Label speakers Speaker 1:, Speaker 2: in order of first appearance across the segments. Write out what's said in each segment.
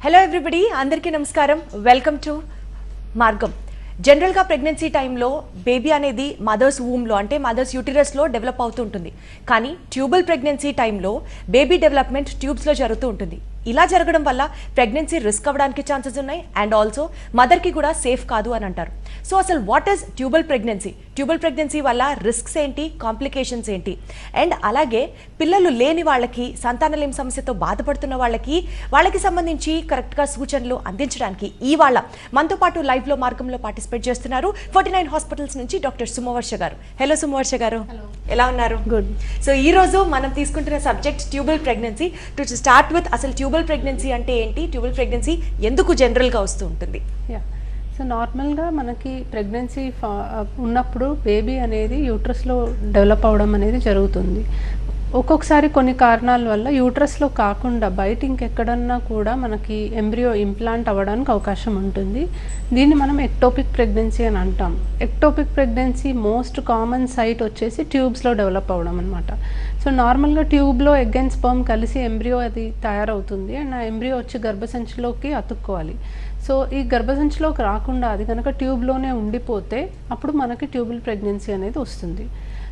Speaker 1: Hello everybody, అందరికీ నమస్కారం. Welcome to మార్గం. జనరల్గా ప్రెగ్నెన్సీ టైంలో బేబీ అనేది మదర్స్ వూమ్లో అంటే మదర్స్ యూటిరస్లో డెవలప్ అవుతూ ఉంటుంది. కానీ ట్యూబల్ ప్రెగ్నెన్సీ టైంలో బేబీ డెవలప్మెంట్ ట్యూబ్స్లో జరుగుతూ ఉంటుంది. ఇలా జరగడం వల్ల ప్రెగ్నెన్సీ రిస్క్ అవ్వడానికి ఛాన్సెస్ ఉన్నాయి అండ్ ఆల్సో మదర్కి కూడా సేఫ్ కాదు అని అంటారు. సో అసలు what is tubal pregnancy, tubal pregnancy వల్ల రిస్క్స్ ఏంటి, కాంప్లికేషన్స్ ఏంటి, అండ్ అలాగే పిల్లలు లేని వాళ్ళకి, సంతానలేమి సమస్యతో బాధపడుతున్న వాళ్ళకి సంబంధించి కరెక్ట్గా సూచనలు అందించడానికి ఇవాళ మనతో పాటు లైవ్లో మార్గంలో పార్టిసిపేట్ చేస్తున్నారు 49 హాస్పిటల్స్ నుంచి డాక్టర్ సుమవర్ష గారు. హలో సుమవర్ష గారు, ఎలా ఉన్నారు?
Speaker 2: గుడ్.
Speaker 1: సో ఈ రోజు మనం తీసుకుంటున్న subject tubal pregnancy. To start with, అసలు ట్యూబల్ ప్రెగ్నెన్సీ అంటే ఏంటి, ట్యూబల్ ప్రెగ్నెన్సీ ఎందుకు జనరల్గా వస్తూ ఉంటుంది?
Speaker 2: సో నార్మల్గా మనకి ప్రెగ్నెన్సీ ఉన్నప్పుడు బేబీ అనేది యూట్రస్లో డెవలప్ అవ్వడం అనేది జరుగుతుంది. ఒక్కొక్కసారి కొన్ని కారణాల వల్ల యూట్రస్లో కాకుండా బయట ఇంకెక్కడన్నా కూడా మనకి ఎంబ్రియో ఇంప్లాంట్ అవ్వడానికి అవకాశం ఉంటుంది. దీన్ని మనం ఎక్టోపిక్ ప్రెగ్నెన్సీ అని అంటాం. Ectopic pregnancy most common site వచ్చేసి ట్యూబ్స్లో డెవలప్ అవ్వడం అనమాట. సో నార్మల్గా ట్యూబ్లో ఎగ్ అండ్ స్పర్మ్ కలిసి ఎంబ్రియో అది తయారవుతుంది అండ్ ఆ ఎంబ్రియో వచ్చి గర్భసంచిలోకి అతుక్కోవాలి. సో ఈ గర్భసంచిలోకి రాకుండా అది కనుక ట్యూబ్లోనే ఉండిపోతే అప్పుడు మనకి ట్యూబల్ ప్రెగ్నెన్సీ అనేది వస్తుంది.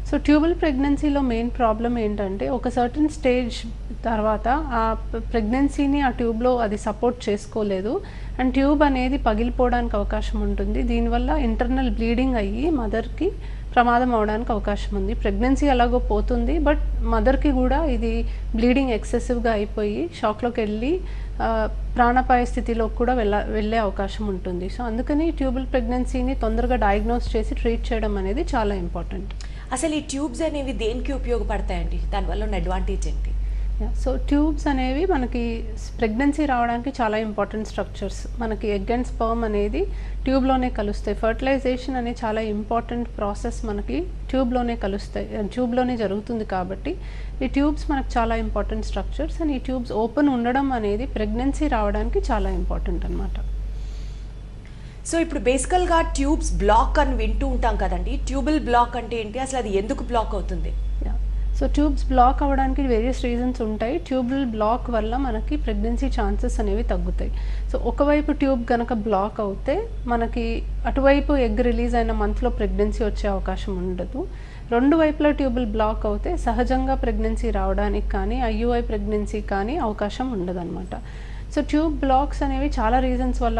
Speaker 2: సో ట్యూబల్ ప్రెగ్నెన్సీలో మెయిన్ ప్రాబ్లం ఏంటంటే ఒక సర్టన్ స్టేజ్ తర్వాత ఆ ప్రెగ్నెన్సీని ఆ ట్యూబ్లో అది సపోర్ట్ చేసుకోలేదు అండ్ ట్యూబ్ అనేది పగిలిపోవడానికి అవకాశం ఉంటుంది. దీనివల్ల ఇంటర్నల్ బ్లీడింగ్ అయ్యి మదర్కి ప్రమాదం అవడానికి అవకాశం ఉంది. ప్రెగ్నెన్సీ ఎలాగో పోతుంది, బట్ మదర్కి కూడా ఇది బ్లీడింగ్ ఎక్సెసివ్గా అయిపోయి షాక్లోకి వెళ్ళి ప్రాణాపాయ స్థితిలోకి కూడా వెళ్ళే అవకాశం ఉంటుంది. సో అందుకని ట్యూబల్ ప్రెగ్నెన్సీని తొందరగా డయాగ్నోస్ చేసి ట్రీట్ చేయడం అనేది చాలా ఇంపార్టెంట్.
Speaker 1: అసలు ఈ ట్యూబ్స్ అనేవి దేనికి ఉపయోగపడతాయండి, దానివల్ల ఉన్న అడ్వాంటేజ్ ఏంటి?
Speaker 2: సో ట్యూబ్స్ అనేవి మనకి ప్రెగ్నెన్సీ రావడానికి చాలా ఇంపార్టెంట్ స్ట్రక్చర్స్. మనకి ఎగ్ అండ్ స్పర్మ్ అనేది ట్యూబ్లోనే కలుస్తాయి. ఫర్టిలైజేషన్ అనే చాలా ఇంపార్టెంట్ ప్రాసెస్ మనకి ట్యూబ్లోనే జరుగుతుంది. కాబట్టి ఈ ట్యూబ్స్ మనకు చాలా ఇంపార్టెంట్ స్ట్రక్చర్స్ అండ్ ఈ ట్యూబ్స్ ఓపెన్ ఉండడం అనేది ప్రెగ్నెన్సీ రావడానికి చాలా ఇంపార్టెంట్ అనమాట.
Speaker 1: సో ఇప్పుడు బేసికల్గా ట్యూబ్స్ బ్లాక్ అని వింటూ ఉంటాం కదండి. ట్యూబల్ బ్లాక్ అంటే ఏంటి, అసలు అది ఎందుకు బ్లాక్ అవుతుంది?
Speaker 2: సో ట్యూబ్స్ బ్లాక్ అవ్వడానికి వేరియస్ రీజన్స్ ఉంటాయి. ట్యూబల్ బ్లాక్ వల్ల మనకి ప్రెగ్నెన్సీ ఛాన్సెస్ అనేవి తగ్గుతాయి. సో ఒకవైపు ట్యూబ్ కనుక బ్లాక్ అవుతే మనకి అటువైపు ఎగ్ రిలీజ్ అయిన మంత్లో ప్రెగ్నెన్సీ వచ్చే అవకాశం ఉండదు. రెండు వైపులా ట్యూబల్ బ్లాక్ అవుతే సహజంగా ప్రెగ్నెన్సీ రావడానికి కానీ ఐయుఐ ప్రెగ్నెన్సీ కానీ అవకాశం ఉండదన్నమాట. సో ట్యూబ్ బ్లాక్స్ అనేవి చాలా రీజన్స్ వల్ల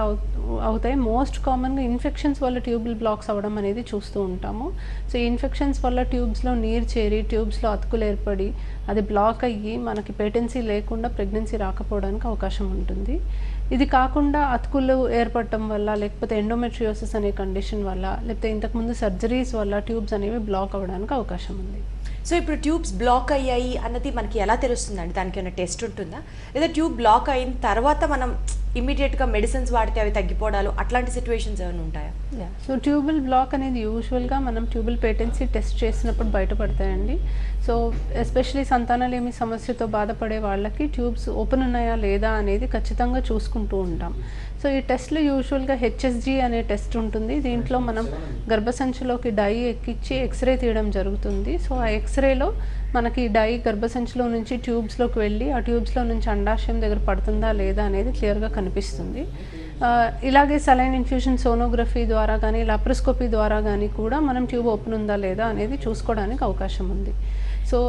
Speaker 2: అవుతాయి. మోస్ట్ కామన్గా ఇన్ఫెక్షన్స్ వల్ల ట్యూబల్ బ్లాక్స్ అవ్వడం అనేది చూస్తూ ఉంటాము. సో ఈ ఇన్ఫెక్షన్స్ వల్ల ట్యూబ్స్లో నీరు చేరి ట్యూబ్స్లో అతుకులు ఏర్పడి అది బ్లాక్ అయ్యి మనకి పేటెన్సీ లేకుండా ప్రెగ్నెన్సీ రాకపోవడానికి అవకాశం ఉంటుంది. ఇది కాకుండా అతుకులు ఏర్పడటం వల్ల, లేకపోతే ఎండోమెట్రియోసిస్ అనే కండిషన్ వల్ల, లేకపోతే ఇంతకుముందు సర్జరీస్ వల్ల ట్యూబ్స్ అనేవి బ్లాక్ అవ్వడానికి అవకాశం ఉంది.
Speaker 1: సో ఇప్పుడు ట్యూబ్స్ బ్లాక్ అయ్యాయి అన్నది మనకి ఎలా తెలుస్తుందండి? దానికి ఏమైనా టెస్ట్ ఉంటుందా, లేదా ట్యూబ్ బ్లాక్ అయిన తర్వాత మనం ఇమీడియట్గా మెడిసిన్స్ వాడితే అవి తగ్గిపోవడాలు అట్లాంటి సిచ్యువేషన్స్ ఏమైనా ఉంటాయా?
Speaker 2: సో ట్యూబల్ బ్లాక్ అనేది యూజువల్గా మనం ట్యూబల్ పేటెన్సీ టెస్ట్ చేసినప్పుడు బయటపడతాయండి. సో ఎస్పెషలీ సంతానలేమి సమస్యతో బాధపడే వాళ్ళకి ట్యూబ్స్ ఓపెన్ ఉన్నాయా లేదా అనేది ఖచ్చితంగా చూసుకుంటూ ఉంటాం. సో ఈ టెస్ట్లో యూజువల్గా హెచ్ఎస్జి అనే టెస్ట్ ఉంటుంది. దీంట్లో మనం గర్భసంచిలోకి డై ఎక్కించి ఎక్స్రే తీయడం జరుగుతుంది. సో ఆ ఎక్స్రేలో మనకి డై గర్భసంచిలో నుంచి ట్యూబ్స్లోకి వెళ్ళి ఆ ట్యూబ్స్లో నుంచి అండాశయం దగ్గర పడుతుందా లేదా అనేది క్లియర్గా కనిపిస్తుంది. ఇలాగే సలైన్ ఇన్ఫ్యూషన్ సోనోగ్రఫీ ద్వారా కానీ లాప్రోస్కోపీ ద్వారా కానీ కూడా మనం ట్యూబ్ ఓపెన్ ఉందా లేదా అనేది చూసుకోవడానికి అవకాశం ఉంది. సో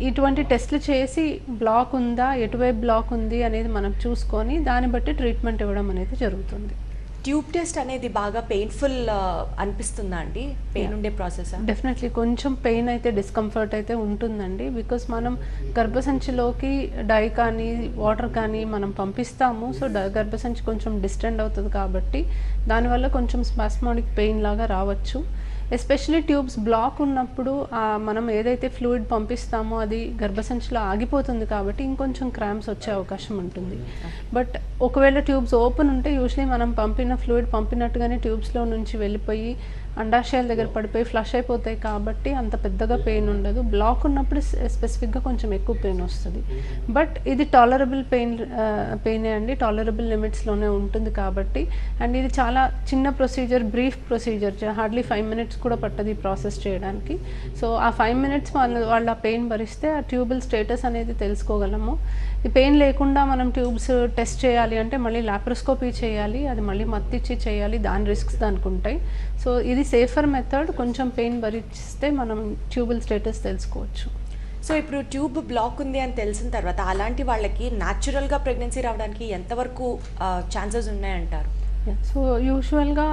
Speaker 2: ఇటువంటి టెస్ట్లు చేసి బ్లాక్ ఉందా, ఎటువైపు బ్లాక్ ఉంది అనేది మనం చూసుకొని దాన్ని బట్టి ట్రీట్మెంట్ ఇవ్వడం అనేది జరుగుతుంది.
Speaker 1: ట్యూబ్ టెస్ట్ అనేది బాగా పెయిన్ఫుల్ అనిపిస్తుందా అండి? పెయిన్ ఉండే ప్రాసెస్?
Speaker 2: డెఫినెట్లీ కొంచెం పెయిన్ అయితే, డిస్కంఫర్ట్ అయితే ఉంటుందండి. బికాస్ మనం గర్భసంచిలోకి డై కానీ వాటర్ కానీ మనం పంపిస్తాము. సో గర్భసంచి కొంచెం డిస్టెండ్ అవుతుంది కాబట్టి దానివల్ల కొంచెం స్పాస్మాటిక్ పెయిన్ లాగా రావచ్చు. ఎస్పెషలీ ట్యూబ్స్ బ్లాక్ ఉన్నప్పుడు మనం ఏదైతే ఫ్లూయిడ్ పంపిస్తామో అది గర్భసంచిలో ఆగిపోతుంది కాబట్టి ఇంకొంచెం క్రాంప్స్ వచ్చే అవకాశం ఉంటుంది. బట్ ఒకవేళ ట్యూబ్స్ ఓపెన్ ఉంటే యూజువలీ మనం పంపిన ఫ్లూయిడ్ పంపినట్టుగానే ట్యూబ్స్లో నుంచి వెళ్ళిపోయి అండాశయాల దగ్గర పడిపోయి ఫ్లష్ అయిపోతాయి కాబట్టి అంత పెద్దగా పెయిన్ ఉండదు. బ్లాక్ ఉన్నప్పుడు స్పెసిఫిక్గా కొంచెం ఎక్కువ పెయిన్ వస్తుంది. బట్ ఇది టాలరబుల్ పెయినే అండి, టాలరబుల్ లిమిట్స్లోనే ఉంటుంది కాబట్టి. అండ్ ఇది చాలా చిన్న procedure, brief procedure, hardly 5 minutes కూడా పట్టదు ఈ ప్రాసెస్ చేయడానికి. సో ఆ 5 minutes వాళ్ళు ఆ పెయిన్ భరిస్తే ఆ ట్యూబుల్ స్టేటస్ అనేది తెలుసుకోగలము. ఈ పెయిన్ లేకుండా మనం ట్యూబ్స్ టెస్ట్ చేయాలి అంటే మళ్ళీ లాప్రోస్కోపీ చేయాలి, అది మళ్ళీ మత్తిచ్చి చేయాలి, దాని రిస్క్స్ దానికి ఉంటాయి. సో ఇది సేఫర్ మెథడ్, కొంచెం పెయిన్ భరిస్తే మనం ట్యూబుల్ స్టేటస్ తెలుసుకోవచ్చు.
Speaker 1: సో ఇప్పుడు ట్యూబ్ బ్లాక్ ఉంది అని తెలిసిన తర్వాత అలాంటి వాళ్ళకి న్యాచురల్గా ప్రెగ్నెన్సీ రావడానికి ఎంతవరకు ఛాన్సెస్ ఉన్నాయంటారు?
Speaker 2: సో యూజువల్గా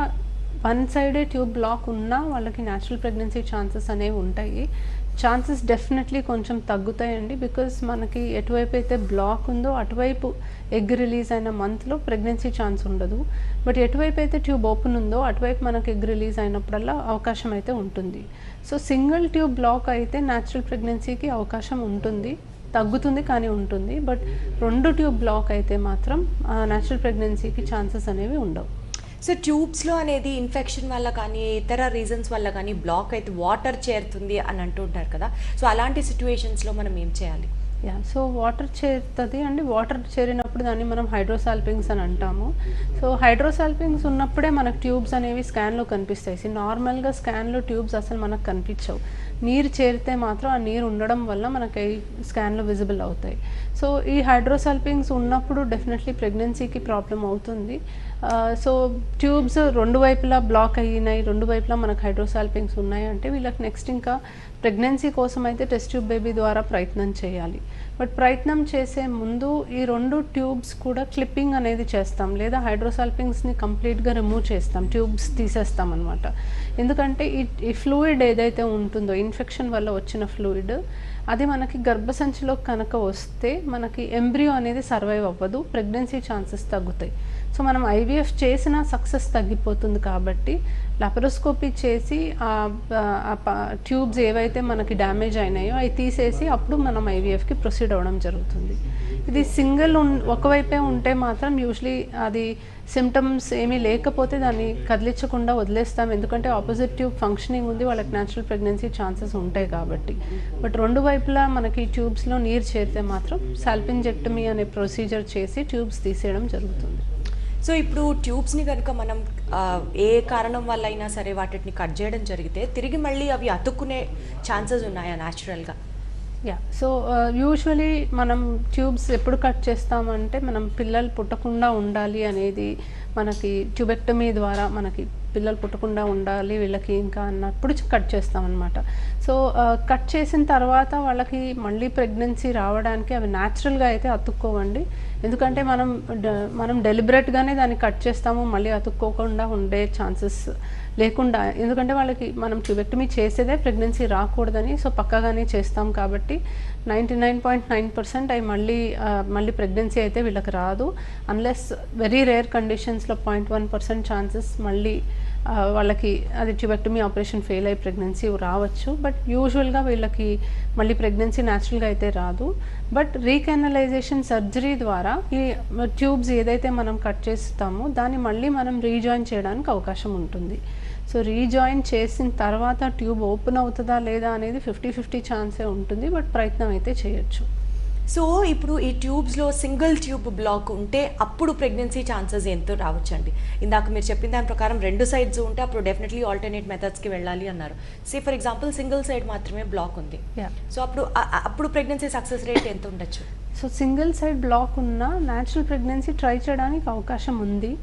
Speaker 2: వన్ సైడే ట్యూబ్ బ్లాక్ ఉన్నా వాళ్ళకి న్యాచురల్ ప్రెగ్నెన్సీ ఛాన్సెస్ అనేవి ఉంటాయి. ఛాన్సెస్ డెఫినెట్లీ కొంచెం తగ్గుతాయండి, బికాస్ మనకి ఎటువైపు అయితే బ్లాక్ ఉందో అటువైపు ఎగ్ రిలీజ్ అయిన మంత్లో ప్రెగ్నెన్సీ ఛాన్స్ ఉండదు. బట్ ఎటువైపు అయితే ట్యూబ్ ఓపెన్ ఉందో అటువైపు మనకి ఎగ్ రిలీజ్ అయినప్పుడల్లా అవకాశం అయితే ఉంటుంది. సో సింగిల్ ట్యూబ్ బ్లాక్ అయితే న్యాచురల్ ప్రెగ్నెన్సీకి అవకాశం ఉంటుంది, తగ్గుతుంది కానీ ఉంటుంది. బట్ 2 ట్యూబ్ బ్లాక్ అయితే మాత్రం న్యాచురల్ ప్రెగ్నెన్సీకి ఛాన్సెస్ అనేవి ఉండవు.
Speaker 1: సో ట్యూబ్స్లో అనేది ఇన్ఫెక్షన్ వల్ల కానీ ఇతర రీజన్స్ వల్ల కానీ బ్లాక్ అయితే వాటర్ చేరుతుంది అని అంటుంటారు కదా, సో అలాంటి సిచ్యువేషన్స్లో మనం ఏం చేయాలి?
Speaker 2: సో వాటర్ చేరుతుంది అండి. వాటర్ చేరినప్పుడు దాన్ని మనం హైడ్రోసాల్పింగ్స్ అని అంటాము. సో హైడ్రోసాల్పింగ్స్ ఉన్నప్పుడే మనకు ట్యూబ్స్ అనేవి స్కాన్లో కనిపిస్తాయి. నార్మల్గా స్కాన్లో ట్యూబ్స్ అసలు మనకు కనిపించవు. నీరు చేరితే మాత్రం ఆ నీరు ఉండడం వల్ల మనకి స్కాన్లో విజిబుల్ అవుతాయి. సో ఈ హైడ్రోసాల్పింగ్స్ ఉన్నప్పుడు డెఫినెట్లీ ప్రెగ్నెన్సీకి ప్రాబ్లం అవుతుంది. సో ట్యూబ్స్ 2 వైపులా బ్లాక్ అయినాయి, 2 వైపులా మనకు హైడ్రోసాల్పింగ్స్ ఉన్నాయి అంటే వీళ్ళకి నెక్స్ట్ ఇంకా ప్రెగ్నెన్సీ కోసం అయితే టెస్ట్ ట్యూబ్ బేబీ ద్వారా ప్రయత్నం చేయాలి. బట్ ప్రయత్నం చేసే ముందు ఈ 2 ట్యూబ్స్ కూడా క్లిప్పింగ్ అనేది చేస్తాం, లేదా హైడ్రోసాల్పింగ్స్ని కంప్లీట్గా రిమూవ్ చేస్తాం, ట్యూబ్స్ తీసేస్తాం అనమాట. ఎందుకంటే ఈ ఫ్లూయిడ్ ఏదైతే ఉంటుందో, ఇన్ఫెక్షన్ వల్ల వచ్చిన ఫ్లూయిడ్, అది మనకి గర్భసంచిలో కనుక వస్తే మనకి ఎంబ్రియో అనేది సర్వైవ్ అవ్వదు, ప్రెగ్నెన్సీ ఛాన్సెస్ తగ్గుతాయి. సో మనం ఐవీఎఫ్ చేసినా సక్సెస్ తగ్గిపోతుంది కాబట్టి లాప్రోస్కోపీ చేసి ట్యూబ్స్ ఏవైతే మనకి డ్యామేజ్ అయినాయో అవి తీసేసి అప్పుడు మనం ఐవీఎఫ్కి ప్రొసీడ్ అవ్వడం జరుగుతుంది. ఇది సింగిల్ ఒకవైపే ఉంటే మాత్రం యూజువలీ అది సిమ్టమ్స్ ఏమీ లేకపోతే దాన్ని కదిలించకుండా వదిలేస్తాం, ఎందుకంటే ఆపోజిట్ ట్యూబ్ ఫంక్షనింగ్ ఉంది, వాళ్ళకి న్యాచురల్ ప్రెగ్నెన్సీ ఛాన్సెస్ ఉంటాయి కాబట్టి. బట్ 2 వైపులా మనకి ట్యూబ్స్లో నీరు చేరితే మాత్రం సాల్పింజెక్టమీ అనే ప్రొసీజర్ చేసి ట్యూబ్స్ తీసేయడం జరుగుతుంది.
Speaker 1: సో ఇప్పుడు ట్యూబ్స్ని కనుక మనం ఏ కారణం వల్ల అయినా సరే వాటిని కట్ చేయడం జరిగితే తిరిగి మళ్ళీ అవి అతుక్కునే ఛాన్సెస్ ఉన్నాయా న్యాచురల్గా?
Speaker 2: సో యూజువలీ మనం ట్యూబ్స్ ఎప్పుడు కట్ చేస్తామంటే మనం పిల్లలు పుట్టకుండా ఉండాలి అనేది, మనకి ట్యూబెక్టమీ ద్వారా మనకి పిల్లలు పుట్టకుండా ఉండాలి వీళ్ళకి ఇంకా అన్నప్పుడు కట్ చేస్తామన్నమాట. సో కట్ చేసిన తర్వాత వాళ్ళకి మళ్ళీ ప్రెగ్నెన్సీ రావడానికి అవి న్యాచురల్గా అయితే అతుక్కోవండి, ఎందుకంటే మనం డెలిబరేట్గానే దాన్ని కట్ చేస్తాము, మళ్ళీ అతుక్కోకుండా ఉండే ఛాన్సెస్ లేకుండా, ఎందుకంటే వాళ్ళకి మనం ట్యూబెక్టమీ చేసేదే ప్రెగ్నెన్సీ రాకూడదని, సో పక్కగానే చేస్తాం కాబట్టి 99.9% అవి మళ్ళీ ప్రెగ్నెన్సీ అయితే వీళ్ళకి రాదు. అన్లెస్ వెరీ రేర్ కండిషన్స్లో 0.1% ఛాన్సెస్ మళ్ళీ వాళ్ళకి అది ట్యూబెక్టమీ ఆపరేషన్ ఫెయిల్ అయ్యి ప్రెగ్నెన్సీ రావచ్చు. బట్ యూజువల్గా వీళ్ళకి మళ్ళీ ప్రెగ్నెన్సీ న్యాచురల్గా అయితే రాదు. బట్ రీకెనలైజేషన్ సర్జరీ ద్వారా ఈ ట్యూబ్స్ ఏదైతే మనం కట్ చేస్తామో దాన్ని మళ్ళీ మనం రీజాయిన్ చేయడానికి అవకాశం ఉంటుంది. సో రీజాయిన్ చేసిన తర్వాత ట్యూబ్ ఓపెన్ అవుతుందా లేదా అనేది 50-50 ఛాన్సే ఉంటుంది, బట్ ప్రయత్నం అయితే చేయొచ్చు.
Speaker 1: సో ఇప్పుడు ఈ ట్యూబ్స్లో సింగిల్ ట్యూబ్ బ్లాక్ ఉంటే అప్పుడు ప్రెగ్నెన్సీ ఛాన్సెస్ ఎంతో రావచ్చండి? ఇందాక మీరు చెప్పిన దాని ప్రకారం 2 సైడ్స్ ఉంటే అప్పుడు డెఫినెట్లీ ఆల్టర్నేట్ మెథడ్స్కి వెళ్ళాలి అన్నారు. Say for example single side మాత్రమే బ్లాక్ ఉంది, సో అప్పుడు ప్రెగ్నెన్సీ సక్సెస్ రేట్ ఎంత ఉండొచ్చు?
Speaker 2: సో సింగిల్ సైడ్ బ్లాక్ ఉన్న న్యాచురల్ ప్రెగ్నెన్సీ ట్రై చేయడానికి అవకాశం ఉంది,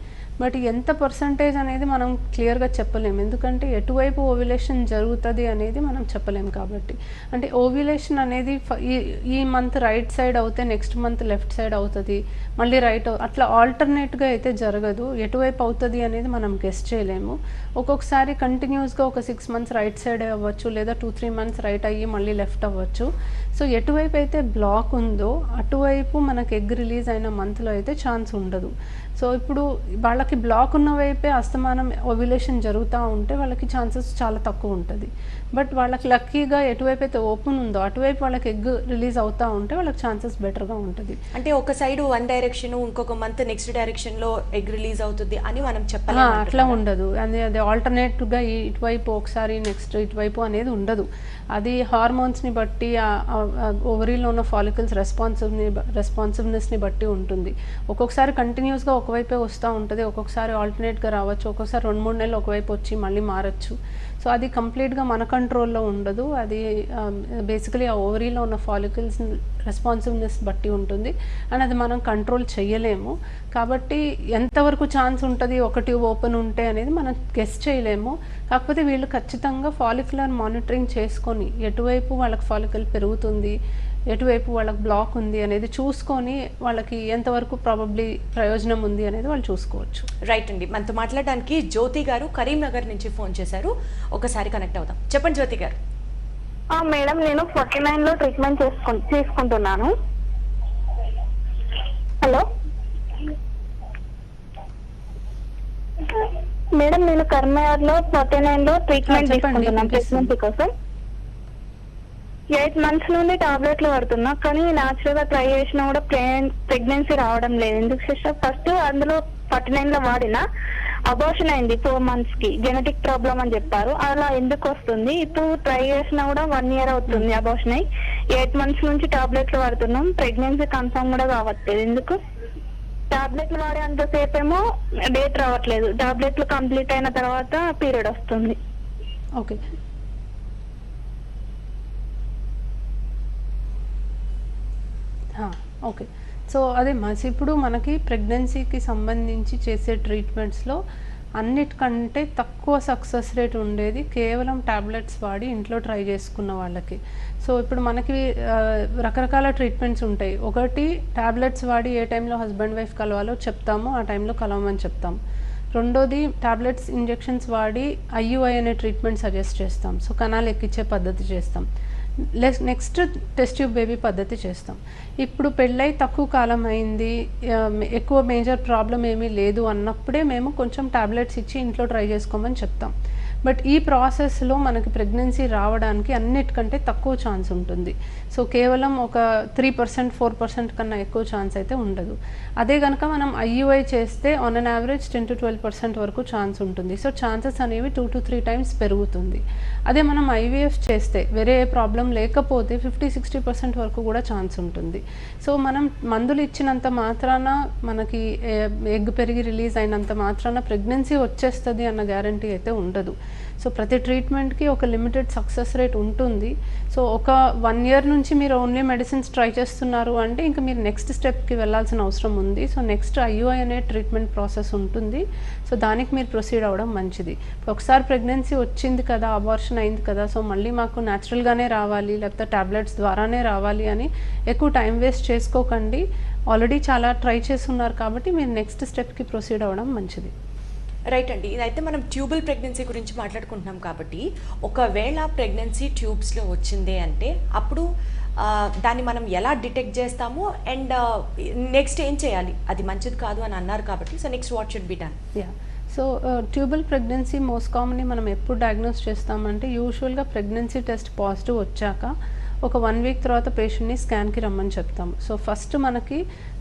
Speaker 2: బట్ ఎంత పర్సంటేజ్ అనేది మనం క్లియర్గా చెప్పలేము, ఎందుకంటే ఎటువైపు ఓవ్యులేషన్ జరుగుతుంది అనేది మనం చెప్పలేము కాబట్టి. అంటే ఓవ్యులేషన్ అనేది ఈ మంత్ రైట్ సైడ్ అవుతే నెక్స్ట్ మంత్ లెఫ్ట్ సైడ్ అవుతుంది, మళ్ళీ రైట్ అట్లా ఆల్టర్నేట్గా అయితే జరగదు. ఎటువైపు అవుతుంది అనేది మనం గెస్ చేయలేము. ఒక్కొక్కసారి కంటిన్యూస్గా ఒక 6 months రైట్ సైడ్ అవ్వచ్చు, లేదా 2-3 months రైట్ అయ్యి మళ్ళీ లెఫ్ట్ అవ్వచ్చు. సో ఎటువైపు అయితే బ్లాక్ ఉందో అటువైపు మనకు ఎగ్ రిలీజ్ అయిన మంత్లో అయితే ఛాన్స్ ఉండదు. సో ఇప్పుడు వాళ్ళ వాళ్ళకి బ్లాక్ ఉన్న వైపే అస్తమానం ఓవ్యులేషన్ జరుగుతూ ఉంటే వాళ్ళకి ఛాన్సెస్ చాలా తక్కువ ఉంటుంది. బట్ వాళ్ళకి లక్కీగా ఎటువైపు అయితే ఓపెన్ ఉందో అటువైపు వాళ్ళకి ఎగ్ రిలీజ్ అవుతూ ఉంటే వాళ్ళకి ఛాన్సెస్ బెటర్గా ఉంటుంది.
Speaker 1: అంటే ఒక సైడ్ వన్ డైరెక్షన్, ఇంకొక మంత్ నెక్స్ట్ డైరెక్షన్ లో ఎగ్ రిలీజ్ అవుతుంది అని మనం చెప్పాలి.
Speaker 2: అట్లా ఉండదు. అది ఆల్టర్నేట్గా ఇటువైపు ఒకసారి నెక్స్ట్ ఇటువైపు అనేది ఉండదు. అది హార్మోన్స్ని బట్టి, ఓవరీలో ఉన్న ఫాలికల్స్ రెస్పాన్సివ్నెస్ని బట్టి ఉంటుంది. ఒక్కొక్కసారి కంటిన్యూస్గా ఒకవైపే వస్తూ ఉంటుంది, ఒక్కొక్కసారి ఆల్టర్నేట్గా రావచ్చు, ఒక్కొక్కసారి 2-3 నెలలు ఒకవైపు వచ్చి మళ్ళీ మారచ్చు. సో అది కంప్లీట్గా మన కంట్రోల్లో ఉండదు. అది బేసికలీ ఆ ఓవరీలో ఉన్న ఫాలికల్స్ రెస్పాన్సివ్నెస్ బట్టి ఉంటుంది అండ్ అది మనం కంట్రోల్ చేయలేము. కాబట్టి ఎంతవరకు ఛాన్స్ ఉంటుంది ఒక ట్యూబ్ ఓపెన్ ఉంటే అనేది మనం గెస్ చేయలేము. కాకపోతే వీళ్ళు ఖచ్చితంగా ఫాలిక్యులర్ మానిటరింగ్ చేసుకొని ఎటువైపు వాళ్ళకి ఫాలికల్ పెరుగుతుంది, ఎటువైపు వాళ్ళకి బ్లాక్ ఉంది అనేది చూసుకొని వాళ్ళకి ఎంతవరకు ప్రాబబ్లీ ప్రయోజనం ఉంది అనేది వాళ్ళు చూసుకోవచ్చు.
Speaker 1: రైట్ అండి, మనతో మాట్లాడడానికి జ్యోతి గారు కరీంనగర్ నుంచి ఫోన్ చేశారు. ఒకసారి కనెక్ట్ అవుదాం. చెప్పండి జ్యోతి గారు.
Speaker 3: మేడం, నేను 49 లో ట్రీట్మెంట్ తీసుకుంటున్నాను. హలో మేడం, నేను కరీంనగర్ లో 49 లో ట్రీట్మెంట్ తీసుకుంటున్నాను ప్రెగ్నెన్సీ కోసం. 8 months నుండి టాబ్లెట్లు పడుతున్నా, కానీ న్యాచురల్ గా ట్రై చేసినా కూడా ప్రెగ్నెన్సీ రావడం లేదు. ఎందుకు సిస్టర్? ఫస్ట్ అందులో 49 లో వాడినా అబార్షన్ అయింది 4 months కి, జెనెటిక్ ప్రాబ్లం అని చెప్పారు. అలా ఎందుకు వస్తుంది? ఇప్పుడు ట్రై చేసినా కూడా 1 year అవుతుంది అబార్షన్ అయ్యి. 8 months నుంచి టాబ్లెట్లు వాడుతున్నాం, ప్రెగ్నెన్సీ కన్ఫర్మ్ కూడా కావట్లేదు. ఎందుకు? టాబ్లెట్లు వాడే అంతసేపు ఏమో డేట్ రావట్లేదు, టాబ్లెట్లు కంప్లీట్ అయిన తర్వాత పీరియడ్ వస్తుంది.
Speaker 2: Okay, okay. సో అదే ఇప్పుడు మనకి ప్రెగ్నెన్సీకి సంబంధించి చేసే ట్రీట్మెంట్స్లో అన్నిటికంటే తక్కువ సక్సెస్ రేట్ ఉండేది కేవలం టాబ్లెట్స్ వాడి ఇంట్లో ట్రై చేసుకున్న వాళ్ళకి. సో ఇప్పుడు మనకి రకరకాల ట్రీట్మెంట్స్ ఉంటాయి. ఒకటి, టాబ్లెట్స్ వాడి ఏ టైంలో హస్బెండ్ వైఫ్ కలవాలో చెప్తాము, ఆ టైంలో కలవమని చెప్తాం. రెండోది, టాబ్లెట్స్ ఇంజెక్షన్స్ వాడి ఐయుఐ అనే ట్రీట్మెంట్ సజెస్ట్ చేస్తాం. సో కణాలు ఎక్కించే పద్ధతి చేస్తాం. నెక్స్ట్ టెస్ట్ ట్యూబ్ బేబీ పద్ధతి చేస్తాం. ఇప్పుడు పెళ్ళై తక్కువ కాలం అయింది, ఎక్కువ మేజర్ ప్రాబ్లం ఏమీ లేదు అన్నప్పుడే మేము కొంచెం టాబ్లెట్స్ ఇచ్చి ఇంట్లో ట్రై చేసుకోమని చెప్తాం. బట్ ఈ ప్రాసెస్లో మనకి ప్రెగ్నెన్సీ రావడానికి అన్నిటికంటే తక్కువ ఛాన్స్ ఉంటుంది. సో కేవలం ఒక 3%, 4% కన్నా ఎక్కువ ఛాన్స్ అయితే ఉండదు. అదే కనుక మనం ఐయుఐ చేస్తే ఆన్ అన్ యావరేజ్ 10 to 12% వరకు ఛాన్స్ ఉంటుంది. సో ఛాన్సెస్ అనేవి 2 to 3 times పెరుగుతుంది. అదే మనం ఐవీఎఫ్ చేస్తే వేరే ప్రాబ్లం లేకపోతే 50-60% వరకు కూడా ఛాన్స్ ఉంటుంది. సో మనం మందులు ఇచ్చినంత మాత్రాన, మనకి ఎగ్ పెరిగి రిలీజ్ అయినంత మాత్రాన ప్రెగ్నెన్సీ వచ్చేస్తుంది అన్న గ్యారంటీ అయితే ఉండదు. సో ప్రతి ట్రీట్మెంట్కి ఒక లిమిటెడ్ సక్సెస్ రేట్ ఉంటుంది. సో ఒక 1 year నుంచి మీరు ఓన్లీ మెడిసిన్స్ ట్రై చేస్తున్నారు అంటే ఇంకా మీరు నెక్స్ట్ స్టెప్కి వెళ్ళాల్సిన అవసరం ఉంది. సో నెక్స్ట్ ఐయుఐ అనే ట్రీట్మెంట్ ప్రాసెస్ ఉంటుంది. సో దానికి మీరు ప్రొసీడ్ అవ్వడం మంచిది. ఒకసారి ప్రెగ్నెన్సీ వచ్చింది కదా, అబార్షన్ అయింది కదా, సో మళ్ళీ మాకు న్యాచురల్గానే రావాలి లేకపోతే టాబ్లెట్స్ ద్వారానే రావాలి అని ఎక్కువ టైం వేస్ట్ చేసుకోకండి. ఆల్రెడీ చాలా ట్రై చేస్తున్నారు కాబట్టి మీరు నెక్స్ట్ స్టెప్కి ప్రొసీడ్ అవ్వడం మంచిది.
Speaker 1: రైట్ అండి, ఇదైతే మనం ట్యూబల్ ప్రెగ్నెన్సీ గురించి మాట్లాడుకుంటున్నాం కాబట్టి ఒకవేళ ప్రెగ్నెన్సీ ట్యూబ్స్లో వచ్చిందే అంటే అప్పుడు దాన్ని మనం ఎలా డిటెక్ట్ చేస్తాము అండ్ నెక్స్ట్ ఏం చేయాలి? అది మంచిది కాదు అని అన్నారు కాబట్టి so next what should be done?
Speaker 2: So tubal pregnancy most commonly మనం ఎప్పుడు డయాగ్నోస్ చేస్తామంటే యూజువల్గా ప్రెగ్నెన్సీ టెస్ట్ పాజిటివ్ వచ్చాక ఒక 1 week తర్వాత పేషెంట్ని స్కాన్కి రమ్మని చెప్తాం. సో ఫస్ట్ మనకి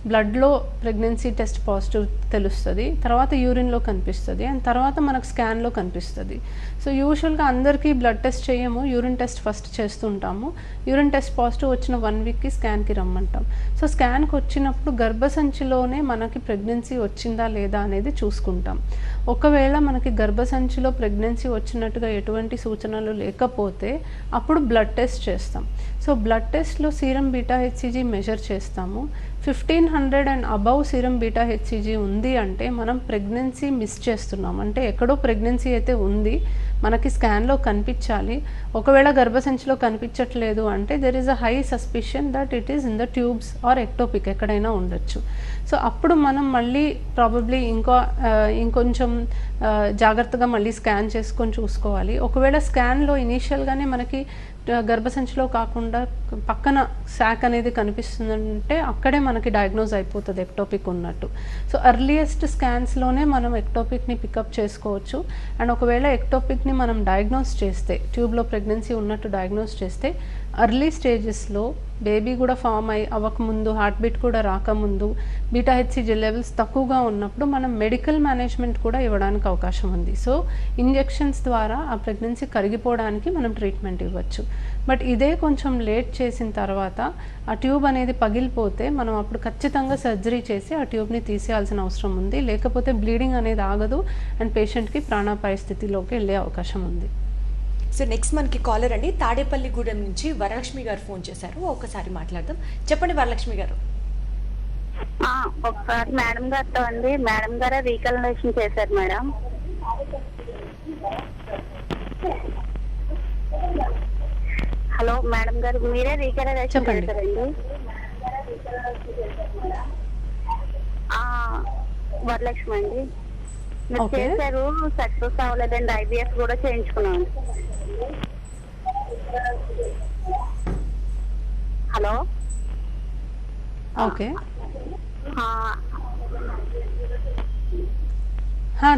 Speaker 2: బ్లడ్లో ప్రెగ్నెన్సీ టెస్ట్ పాజిటివ్ తెలుస్తుంది, తర్వాత యూరిన్లో కనిపిస్తుంది అండ్ తర్వాత మనకు స్కాన్లో కనిపిస్తుంది. సో యూజువల్గా అందరికీ బ్లడ్ టెస్ట్ చేయము, యూరిన్ టెస్ట్ ఫస్ట్ చేస్తుంటాము. యూరిన్ టెస్ట్ పాజిటివ్ వచ్చిన 1 weekకి స్కాన్కి రమ్మంటాం. సో స్కాన్కి వచ్చినప్పుడు గర్భసంచిలోనే మనకి ప్రెగ్నెన్సీ వచ్చిందా లేదా అనేది చూసుకుంటాం. ఒకవేళ మనకి గర్భసంచిలో ప్రెగ్నెన్సీ వచ్చినట్టుగా ఎటువంటి సూచనలు లేకపోతే అప్పుడు బ్లడ్ టెస్ట్ చేస్తాం. సో బ్లడ్ టెస్ట్లో సీరం బీటా హెచ్సిజీ మెజర్ చేస్తాము. 1500 and above serum beta HCG ఉంది అంటే మనం ప్రెగ్నెన్సీ మిస్ చేస్తున్నాం, అంటే ఎక్కడో ప్రెగ్నెన్సీ అయితే ఉంది, మనకి స్కాన్లో కనిపించాలి. ఒకవేళ గర్భసంచిలో కనిపించట్లేదు అంటే there is a high suspicion that it is in the tubes or ectopic, ఎక్కడైనా ఉండొచ్చు. సో అప్పుడు మనం మళ్ళీ ప్రాబబ్లీ ఇంకొంచెం జాగ్రత్తగా మళ్ళీ స్కాన్ చేసుకొని చూసుకోవాలి. ఒకవేళ స్కాన్లో ఇనీషియల్గానే మనకి గర్భసంచిలో కాకుండా పక్కన శాక్ అనేది కనిపిస్తుందంటే అక్కడే మనకి డయాగ్నోజ్ అయిపోతుంది ఎక్టోపిక్ ఉన్నట్టు. సో ఎర్లియస్ట్ స్కాన్స్లోనే మనం ఎక్టోపిక్ని పికప్ చేసుకోవచ్చు. అండ్ ఒకవేళ ఎక్టోపిక్ని మనం డయాగ్నోస్ చేస్తే, ట్యూబ్లో ప్రెగ్నెన్సీ ఉన్నట్టు డయాగ్నోస్ చేస్తే ఎర్లీ స్టేజెస్లో బేబీ కూడా ఫామ్ అవ్వకముందు, హార్ట్ బీట్ కూడా రాకముందు, బీటా హెచ్సిజీ లెవెల్స్ తక్కువగా ఉన్నప్పుడు మనం మెడికల్ మేనేజ్మెంట్ కూడా ఇవ్వడానికి అవకాశం ఉంది. సో ఇంజెక్షన్స్ ద్వారా ఆ ప్రెగ్నెన్సీ కరిగిపోవడానికి మనం ట్రీట్మెంట్ ఇవ్వచ్చు. బట్ ఇదే కొంచెం లేట్ చేసిన తర్వాత ఆ ట్యూబ్ అనేది పగిలిపోతే మనం అప్పుడు ఖచ్చితంగా సర్జరీ చేసి ఆ ట్యూబ్ని తీసేయాల్సిన అవసరం ఉంది. లేకపోతే బ్లీడింగ్ అనేది ఆగదు అండ్ పేషెంట్కి ప్రాణాపాయ స్థితిలోకి వెళ్ళే అవకాశం ఉంది.
Speaker 1: సో నెక్స్ట్ మనకి కాలర్ అండి, తాడేపల్లిగూడెం నుంచి వరలక్ష్మి గారు ఫోన్ చేశారు. ఒకసారి మాట్లాడదాం. చెప్పండి వరలక్ష్మి గారు.
Speaker 3: ఒకసారి మేడం గారితో అండి, మేడం గారే రీకన్వల్యూషన్ చేశారు మేడం. హలో మేడం గారు, మీరే రీకన్వల్యూషన్ చేశారండి? వరలక్ష్మి అండి. మీరు చేశారు, సక్సెస్ అవ్వలేదండి. IVF కూడా చేయించుకున్నాను. హలో,
Speaker 2: ఓకే,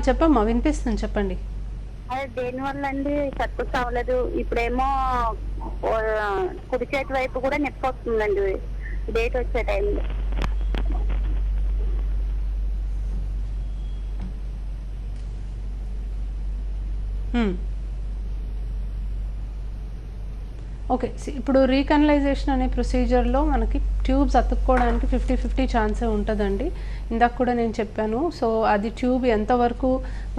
Speaker 2: చెప్పమ్మా, వినిపిస్తుంది, చెప్పండి.
Speaker 3: అదే దేనివల్ల అండి సక్సెస్ అవ్వలేదు? ఇప్పుడేమో కుడి చేతి వైపు కూడా నొప్పి వస్తుందండి డేట్ వచ్చే టైంలో.
Speaker 2: ఓకే, ఇప్పుడు రీకనలైజేషన్ అనే ప్రొసీజర్లో మనకి ట్యూబ్స్ అతుక్కోవడానికి 50-50 ఛాన్సే ఉంటుందండి. ఇందాక కూడా నేను చెప్పాను. సో అది ట్యూబ్ ఎంతవరకు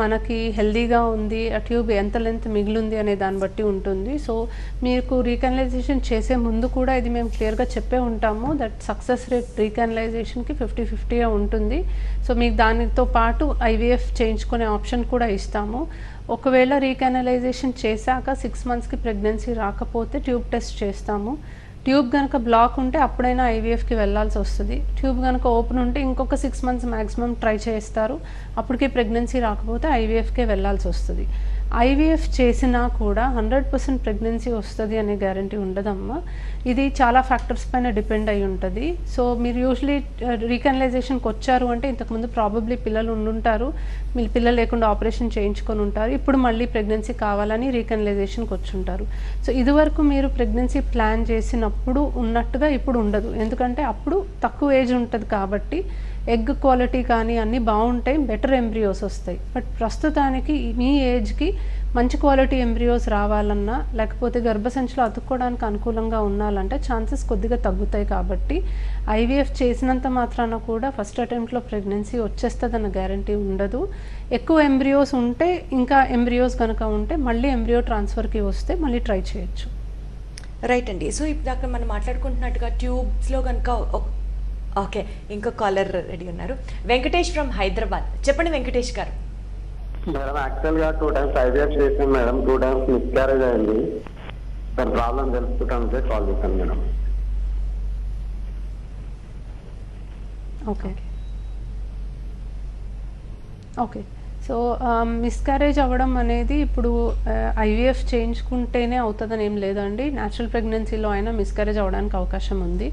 Speaker 2: మనకి హెల్దీగా ఉంది, ఆ ట్యూబ్ ఎంత లెంత్ మిగిలింది అనే దాన్ని బట్టి ఉంటుంది. సో మీకు రీకనలైజేషన్ చేసే ముందు కూడా ఇది మేము క్లియర్గా చెప్పే ఉంటాము దట్ సక్సెస్ రేట్ రీకనలైజేషన్కి 50-50 ఉంటుంది. సో మీకు దానితో పాటు IVF చేయించుకునే ఆప్షన్ కూడా ఇస్తాము. ఒకవేళ రీకనలైజేషన్ చేశాక 6 మంత్స్కి ప్రెగ్నెన్సీ రాకపోతే ట్యూబ్ టెస్ట్ చేస్తాము. ట్యూబ్ కనుక బ్లాక్ ఉంటే అప్పుడైనా IVFకి వెళ్ళాల్సి వస్తుంది. ట్యూబ్ కనుక ఓపెన్ ఉంటే ఇంకొక 6 మంత్స్ మ్యాక్సిమం ట్రై చేస్తారు. అప్పటికి ప్రెగ్నెన్సీ రాకపోతే IVFకే వెళ్ళాల్సి వస్తుంది. IVF చేసినా కూడా 100% ప్రెగ్నెన్సీ వస్తుంది అనే గ్యారంటీ ఉండదమ్మా. ఇది చాలా ఫ్యాక్టర్స్ పైన డిపెండ్ అయి ఉంటుంది. సో మీరు యూజువలీ రీకనలైజేషన్కి వచ్చారు అంటే ఇంతకుముందు ప్రాబబ్లీ పిల్లలు ఉండుంటారు, మీరు పిల్లలు లేకుండా ఆపరేషన్ చేయించుకొని ఉంటారు, ఇప్పుడు మళ్ళీ ప్రెగ్నెన్సీ కావాలని రీకనలైజేషన్కి వచ్చి ఉంటారు. సో ఇదివరకు మీరు ప్రెగ్నెన్సీ ప్లాన్ చేసినప్పుడు ఉన్నట్టుగా ఇప్పుడు ఉండదు. ఎందుకంటే అప్పుడు తక్కువ ఏజ్ ఉంటుంది కాబట్టి ఎగ్ క్వాలిటీ కానీ అన్నీ బాగుంటాయి, బెటర్ ఎంబ్రియోస్ వస్తాయి. బట్ ప్రస్తుతానికి మీ ఏజ్కి మంచి క్వాలిటీ ఎంబ్రియోస్ రావాలన్నా లేకపోతే గర్భసంచిలో అతుక్కోవడానికి అనుకూలంగా ఉండాలంటే ఛాన్సెస్ కొద్దిగా తగ్గుతాయి. కాబట్టి IVF చేసినంత మాత్రాన కూడా ఫస్ట్ అటెంప్ట్లో ప్రెగ్నెన్సీ వచ్చేస్తుందన్న గ్యారంటీ ఉండదు. ఎక్కువ ఎంబ్రియోస్ ఉంటే, ఇంకా ఎంబ్రియోస్ కనుక ఉంటే మళ్ళీ ఎంబ్రియో ట్రాన్స్ఫర్కి వస్తే మళ్ళీ ట్రై చేయొచ్చు.
Speaker 1: రైట్ అండి. సో ఇప్పుడు దాకా మనం మాట్లాడుకుంటున్నట్టుగా ట్యూబ్స్లో కనుక ఓకే, ఇంకో కాలర్ రెడీ ఉన్నారు. వెంకటేష్ ఫ్రమ్ హైదరాబాద్. చెప్పండి వెంకటేష్ గారు.
Speaker 4: మేడం, యాక్చువల్గా 2 times IVF చేసాను మేడం. 2 times మిస్క్యారేజ్ అయింది. దాని ప్రాబ్లం తెలుసుకోవడానికి కాల్ చేశాను madam.
Speaker 2: Okay okay so miscarriage అవ్వడం అనేది ఇప్పుడు IVF చేయించుకుంటేనే అవుతుందని ఏం లేదండి. న్యాచురల్ ప్రెగ్నెన్సీలో అయినా మిస్క్యారేజ్ అవ్వడానికి అవకాశం ఉంది.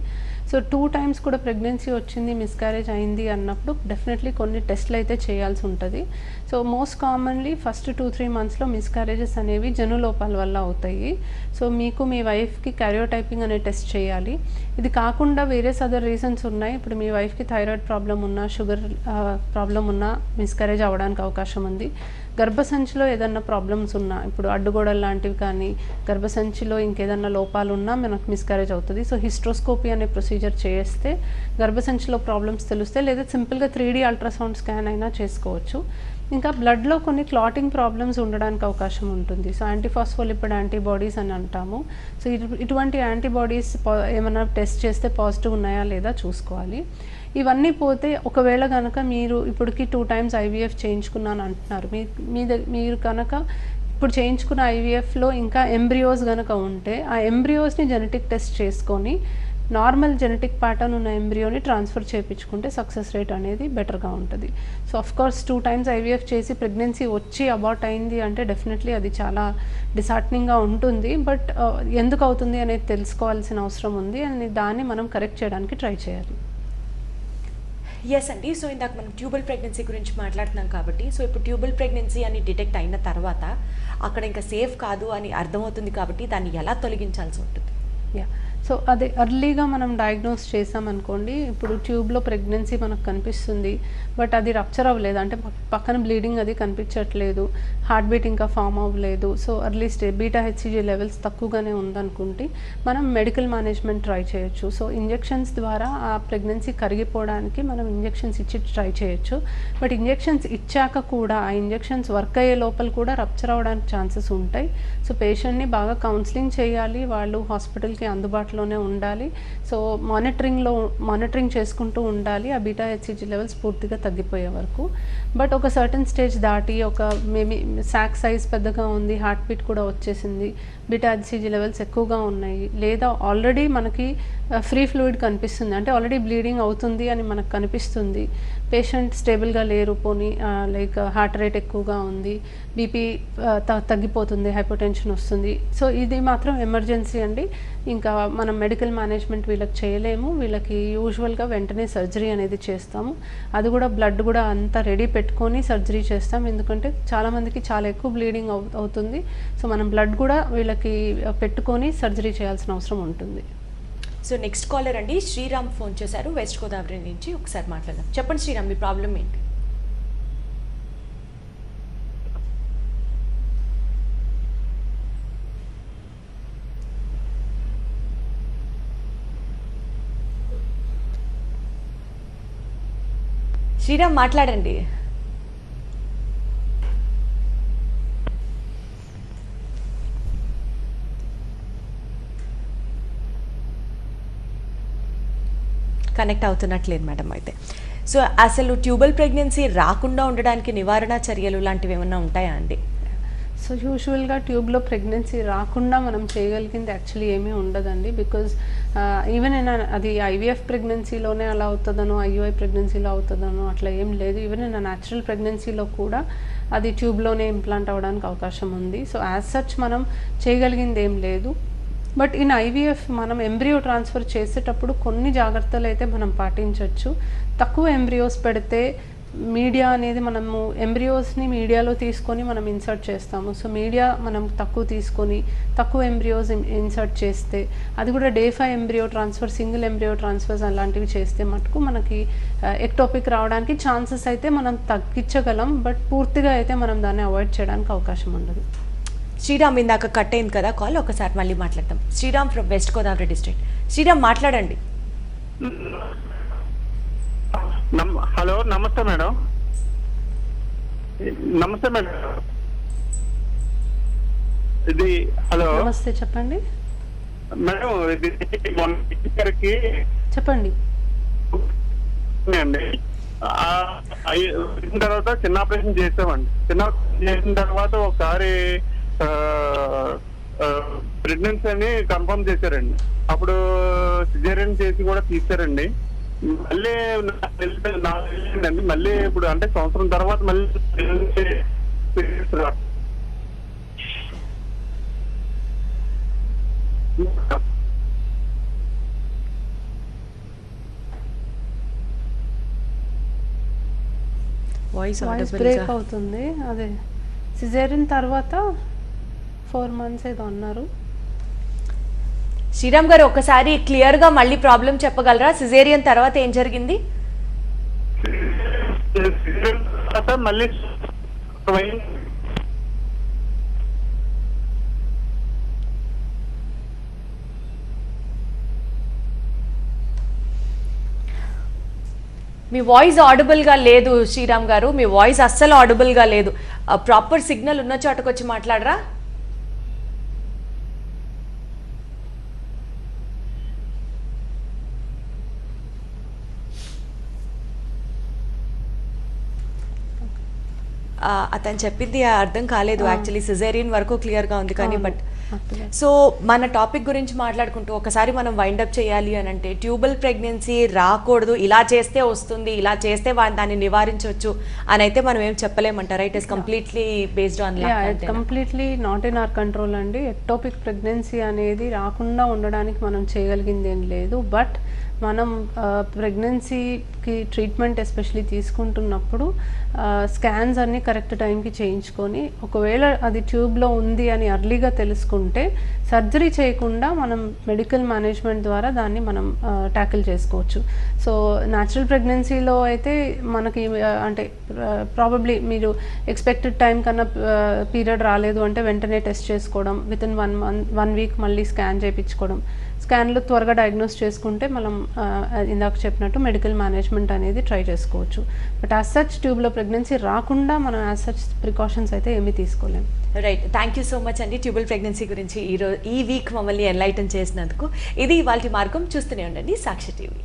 Speaker 2: సో 2 times కూడా ప్రెగ్నెన్సీ వచ్చింది, మిస్క్యారేజ్ అయింది అన్నప్పుడు డెఫినెట్లీ కొన్ని టెస్ట్లు అయితే చేయాల్సి ఉంటుంది. సో మోస్ట్ కామన్లీ ఫస్ట్ 2-3 monthsలో మిస్క్యారేజెస్ అనేవి జనులోపాల వల్ల అవుతాయి. సో మీకు మీ వైఫ్కి క్యారియోటైపింగ్ అనే టెస్ట్ చేయాలి. ఇది కాకుండా వేరియస్ అదర్ రీజన్స్ ఉన్నాయి. ఇప్పుడు మీ వైఫ్కి థైరాయిడ్ ప్రాబ్లం ఉన్నా, షుగర్ ప్రాబ్లం ఉన్నా మిస్క్యారేజ్ అవ్వడానికి అవకాశం ఉంది. గర్భసంచిలో ఏదన్నా ప్రాబ్లమ్స్ ఉన్నా, ఇప్పుడు అడ్డుగోడలు లాంటివి కానీ, గర్భసంచిలో ఇంకేదన్నా లోపాలు ఉన్నా మనకు మిస్క్యారేజ్ అవుతుంది. సో హిస్ట్రోస్కోపీ అనే ప్రొసీజర్ చేస్తే గర్భసంచిలో ప్రాబ్లమ్స్ తెలుస్తే, లేదా సింపుల్గా 3D అల్ట్రాసౌండ్ స్కాన్ అయినా చేసుకోవచ్చు. ఇంకా బ్లడ్లో కొన్ని క్లాటింగ్ ప్రాబ్లమ్స్ ఉండడానికి అవకాశం ఉంటుంది. సో యాంటీఫాస్ఫోలిపిడ్ యాంటీబాడీస్ అని అంటాము. సో ఇటువంటి యాంటీబాడీస్ ఏమైనా టెస్ట్ చేస్తే పాజిటివ్ ఉన్నాయా లేదా చూసుకోవాలి. ఇవన్నీ పోతే ఒకవేళ కనుక మీరు ఇప్పటికి 2 times IVF చేయించుకున్నాను అంటున్నారు, మీరు కనుక ఇప్పుడు చేయించుకున్న IVFలో ఇంకా ఎంబ్రియోస్ కనుక ఉంటే ఆ ఎంబ్రియోస్ని జెనెటిక్ టెస్ట్ చేసుకొని నార్మల్ జెనెటిక్ ప్యాటర్న్ ఉన్న ఎంబ్రియోని ట్రాన్స్ఫర్ చేయించుకుంటే సక్సెస్ రేట్ అనేది బెటర్గా ఉంటుంది. So of course 2 times IVF చేసి ప్రెగ్నెన్సీ వచ్చి అబార్ట్ అయింది అంటే డెఫినెట్లీ అది చాలా డిసార్టనింగ్గా ఉంటుంది. బట్ ఎందుకు అవుతుంది అనేది తెలుసుకోవాల్సిన అవసరం ఉంది అని దాన్ని మనం కరెక్ట్ చేయడానికి ట్రై చేయాలి.
Speaker 1: ఎస్ అండి. సో ఇందాక మనం ట్యూబల్ ప్రెగ్నెన్సీ గురించి మాట్లాడుతున్నాం కాబట్టి, సో ఇప్పుడు ట్యూబల్ ప్రెగ్నెన్సీ అని డిటెక్ట్ అయిన తర్వాత అక్కడ ఇంకా సేఫ్ కాదు అని అర్థమవుతుంది కాబట్టి దాన్ని ఎలా తొలగించాల్సి ఉంటుంది?
Speaker 2: యా, సో అదే ఎర్లీగా మనం డయాగ్నోస్ చేసామనుకోండి, ఇప్పుడు ట్యూబ్లో ప్రెగ్నెన్సీ మనకు కనిపిస్తుంది బట్ అది రప్చర్ అవ్వలేదు, అంటే పక్కన బ్లీడింగ్ అది కనిపించట్లేదు, హార్ట్ బీట్ ఇంకా ఫామ్ అవ్వలేదు, so early stage beta HCG levels తక్కువగానే ఉందనుకుంటే మనం మెడికల్ మేనేజ్మెంట్ ట్రై చేయొచ్చు. సో ఇంజెక్షన్స్ ద్వారా ఆ ప్రెగ్నెన్సీ కరిగిపోవడానికి మనం ఇంజెక్షన్స్ ఇచ్చి ట్రై చేయొచ్చు. బట్ ఇంజెక్షన్స్ ఇచ్చాక కూడా ఆ ఇంజెక్షన్స్ వర్క్ అయ్యే లోపల కూడా రప్చర్ అవ్వడానికి ఛాన్సెస్ ఉంటాయి. సో పేషెంట్ని బాగా కౌన్సిలింగ్ చేయాలి, వాళ్ళు హాస్పిటల్కి అందుబాటులోనే ఉండాలి. సో మానిటరింగ్ చేసుకుంటూ ఉండాలి ఆ బీటా హెచ్సిజీ లెవెల్స్ పూర్తిగా తగ్గిపోయే వరకు. బట్ ఒక సర్టన్ స్టేజ్ దాటి ఒక మేబీ సాక్ సైజ్ పెద్దగా ఉంది, హార్ట్ బీట్ కూడా వచ్చేసింది, బీటా హెచ్సిజీ లెవెల్స్ ఎక్కువగా ఉన్నాయి, లేదా ఆల్రెడీ మనకి ఫ్రీ ఫ్లూయిడ్ కనిపిస్తుంది, అంటే ఆల్రెడీ బ్లీడింగ్ అవుతుంది అని మనకు కనిపిస్తుంది, పేషెంట్ స్టేబుల్గా లేరు, పోనీ లైక్ హార్ట్ రేట్ ఎక్కువగా ఉంది, బీపీ తగ్గిపోతుంది, హైపోటెన్షన్ వస్తుంది, సో ఇది మాత్రం ఎమర్జెన్సీ అండి. ఇంకా మనం మెడికల్ మేనేజ్మెంట్ వీళ్ళకి చేయలేము, వీళ్ళకి యూజువల్గా వెంటనే సర్జరీ అనేది చేస్తాము. అది కూడా బ్లడ్ కూడా అంతా రెడీ పెట్టుకొని సర్జరీ చేస్తాం, ఎందుకంటే చాలామందికి చాలా ఎక్కువ బ్లీడింగ్ అవుతుంది. సో మనం బ్లడ్ కూడా వీళ్ళకి పెట్టుకొని సర్జరీ చేయాల్సిన అవసరం ఉంటుంది.
Speaker 1: సో నెక్స్ట్ కాలర్ అండి శ్రీరామ్ ఫోన్ చేశారు వెస్ట్ గోదావరి నుంచి. ఒకసారి మాట్లాడదాం. చెప్పండి శ్రీరామ్, మీ ప్రాబ్లం ఏంటి? శ్రీరామ్ మాట్లాడండి. కనెక్ట్ అవుతున్నట్లేదు మేడం. అయితే సో అసలు ట్యూబల్ ప్రెగ్నెన్సీ రాకుండా ఉండడానికి నివారణ చర్యలు లాంటివి ఏమైనా ఉంటాయా అండి?
Speaker 2: సో యూజువల్గా ట్యూబ్లో ప్రెగ్నెన్సీ రాకుండా మనం చేయగలిగింది యాక్చువల్లీ ఏమీ ఉండదండి. బికాజ్ ఈవెన్ అది ఐవీఎఫ్ ప్రెగ్నెన్సీలోనే అలా అవుతుందనో ఐయుఐ ప్రెగ్నెన్సీలో అవుతుందనో అట్లా ఏం లేదు. ఈవెన్ న్యాచురల్ ప్రెగ్నెన్సీలో కూడా అది ట్యూబ్లోనే ఇంప్లాంట్ అవ్వడానికి అవకాశం ఉంది. సో యాజ్ సచ్ మనం చేయగలిగింది ఏం లేదు. బట్ ఇన్ ఐవీఎఫ్ మనం ఎంబ్రియో ట్రాన్స్ఫర్ చేసేటప్పుడు కొన్ని జాగ్రత్తలు అయితే మనం పాటించవచ్చు. తక్కువ ఎంబ్రియోస్ పెడితే మీడియా అనేది మనము ఎంబ్రియోస్ని మీడియాలో తీసుకొని మనం ఇన్సర్ట్ చేస్తాము. సో మీడియా మనం తక్కువ తీసుకొని తక్కువ ఎంబ్రియోస్ ఇన్సర్ట్ చేస్తే, అది కూడా day 5 embryo transfer, single embryo transfers అలాంటివి చేస్తే మటుకు మనకి ఎక్టోపిక్ రావడానికి ఛాన్సెస్ అయితే మనం తగ్గించగలం. బట్ పూర్తిగా అయితే మనం దాన్ని అవాయిడ్ చేయడానికి అవకాశం ఉండదు.
Speaker 1: శ్రీరామ్ ఇందాక కట్ అయింది కదా కాల్, ఒకసారి మళ్ళీ మాట్లాడతాం. Sriram from west Godavari district. Sriram మాట్లాడండి.
Speaker 5: హలో, నమస్తే మేడం. నమస్తే మేడం. ఇది హలో
Speaker 2: నమస్తే, చెప్పండి
Speaker 5: మేడం. ఇది గారికి
Speaker 2: చెప్పండి.
Speaker 5: అండి అయిన తర్వాత చిన్న ఆపరేషన్ చేసామండి. చిన్న ఆపరేషన్ చేసిన తర్వాత ఒకసారి ప్రెగ్నెన్సీ అని కన్ఫర్మ్ చేశారండి. అప్పుడు సిజేరియన్ చేసి కూడా తీశారండి. మళ్ళీ నాకు మళ్ళీ ఇప్పుడు అంటే సంవత్సరం తర్వాత మళ్ళీ
Speaker 1: వాయిస్
Speaker 2: బ్రేక్ అవుతుంది. అదే సిజేరియన్ తర్వాత 4 months ఏదో అన్నారు.
Speaker 1: శ్రీరామ్ గారు ఒకసారి క్లియర్గా మళ్ళీ ప్రాబ్లం చెప్పగలరా? సిజేరియన్ తర్వాత ఏం జరిగింది?
Speaker 5: మళ్ళీ
Speaker 1: మీ వాయిస్ ఆడిబుల్గా లేదు శ్రీరామ్ గారు, మీ వాయిస్ అస్సలు ఆడిబుల్గా లేదు. ప్రాపర్ సిగ్నల్ ఉన్న చోటకు వచ్చి మాట్లాడరా? అతను చెప్పింది అర్థం కాలేదు యాక్చువల్లీ. సిజేరియన్ వరకు క్లియర్గా ఉంది కానీ బట్ సో మన టాపిక్ గురించి మాట్లాడుకుంటూ ఒకసారి మనం వైండప్ చేయాలి అని అంటే ట్యూబల్ ప్రెగ్నెన్సీ రాకూడదు, ఇలా చేస్తే వస్తుంది, ఇలా చేస్తే దాన్ని నివారించవచ్చు అని అయితే మనం ఏం చెప్పలేమంటారా? It is completely based on
Speaker 2: completely not in our control అండి. ఎక్టోపిక్ ప్రెగ్నెన్సీ అనేది రాకుండా ఉండడానికి మనం చేయగలిగింది ఏం లేదు. బట్ మనం ప్రెగ్నెన్సీకి ట్రీట్మెంట్ ఎస్పెషలీ తీసుకుంటున్నప్పుడు స్కాన్స్ అన్నీ కరెక్ట్ టైంకి చేయించుకొని, ఒకవేళ అది ట్యూబ్లో ఉంది అని అర్లీగా తెలుసుకుంటే సర్జరీ చేయకుండా మనం మెడికల్ మేనేజ్మెంట్ ద్వారా దాన్ని మనం ట్యాకిల్ చేసుకోవచ్చు. సో న్యాచురల్ ప్రెగ్నెన్సీలో అయితే మనకి అంటే ప్రాబబ్లీ మీరు ఎక్స్పెక్టెడ్ టైం కన్నా పీరియడ్ రాలేదు అంటే వెంటనే టెస్ట్ చేసుకోవడం, విత్ ఇన్ 1 వీక్ మళ్ళీ స్కాన్ చేయించుకోవడం, స్కాన్లో త్వరగా డయాగ్నోస్ చేసుకుంటే మనం ఇందాక చెప్పినట్టు మెడికల్ మేనేజ్మెంట్ అనేది ట్రై చేసుకోవచ్చు. బట్ యాజ్ సచ్ ట్యూబ్లో ప్రెగ్నెన్సీ రాకుండా మనం యాజ్ సచ్ ప్రికాషన్స్ అయితే ఏమీ తీసుకోలేము.
Speaker 1: Right, thank you so much అండి ట్యూబల్ ప్రెగ్నెన్సీ గురించి ఈ వీక్ మమ్మల్ని ఎన్లైటన్ చేసినందుకు. ఇది ఇవాల్టి మార్గం. చూస్తూనే ఉండండి సాక్షి టీవీ.